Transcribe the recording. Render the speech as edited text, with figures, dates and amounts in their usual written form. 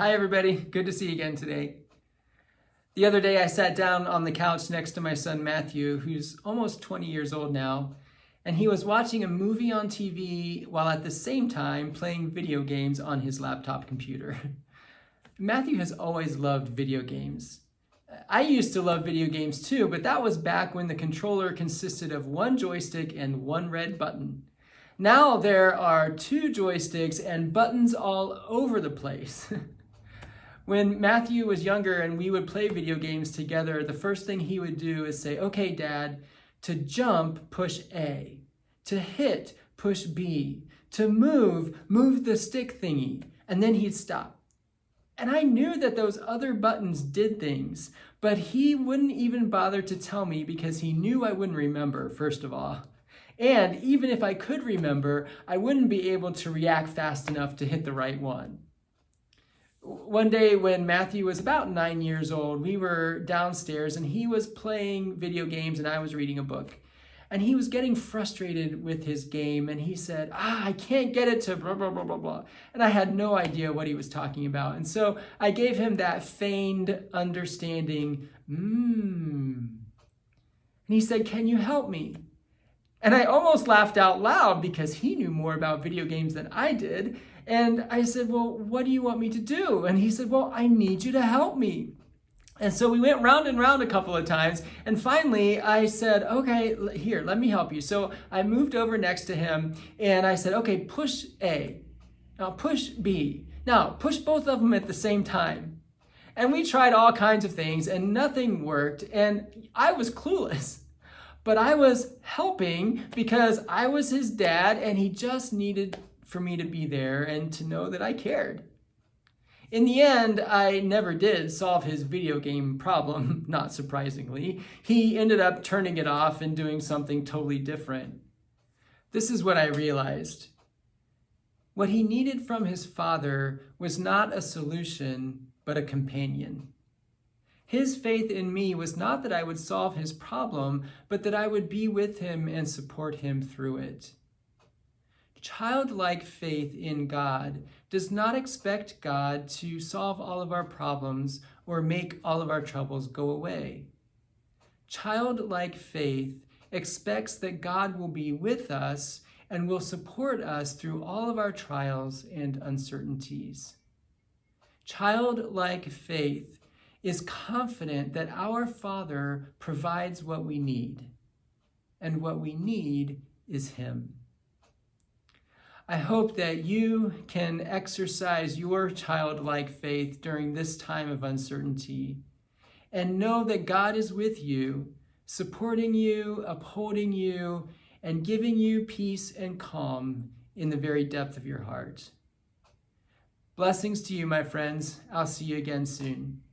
Hi everybody, good to see you again today. The other day I sat down on the couch next to my son Matthew, who's almost 20 years old now, and he was watching a movie on TV while at the same time playing video games on his laptop computer. Matthew has always loved video games. I used to love video games too, but that was back when the controller consisted of one joystick and one red button. Now there are two joysticks and buttons all over the place. When Matthew was younger and we would play video games together, the first thing he would do is say, "Okay, Dad, to jump, push A. To hit, push B. To move the stick thingy." And then he'd stop. And I knew that those other buttons did things, but he wouldn't even bother to tell me because he knew I wouldn't remember, first of all. And even if I could remember, I wouldn't be able to react fast enough to hit the right one. One day when Matthew was about 9 years old, we were downstairs and he was playing video games and I was reading a book. And he was getting frustrated with his game and he said, I can't get it to blah, blah, blah, blah, blah. And I had no idea what he was talking about. And so I gave him that feigned understanding, And he said, "Can you help me?" And I almost laughed out loud because he knew more about video games than I did. And I said, "Well, what do you want me to do?" And he said, "Well, I need you to help me." And so we went round and round a couple of times. And finally, I said, "Okay, here, let me help you." So I moved over next to him and I said, "Okay, push A. Now push B. Now push both of them at the same time." And we tried all kinds of things and nothing worked. And I was clueless. But I was helping because I was his dad and he just needed for me to be there and to know that I cared. In the end, I never did solve his video game problem, not surprisingly. He ended up turning it off and doing something totally different. This is what I realized. What he needed from his father was not a solution, but a companion. His faith in me was not that I would solve his problem, but that I would be with him and support him through it. Childlike faith in God does not expect God to solve all of our problems or make all of our troubles go away. Childlike faith expects that God will be with us and will support us through all of our trials and uncertainties. Childlike faith is confident that our Father provides what we need, and what we need is Him. I hope that you can exercise your childlike faith during this time of uncertainty and know that God is with you, supporting you, upholding you, and giving you peace and calm in the very depth of your heart. Blessings to you, my friends. I'll see you again soon.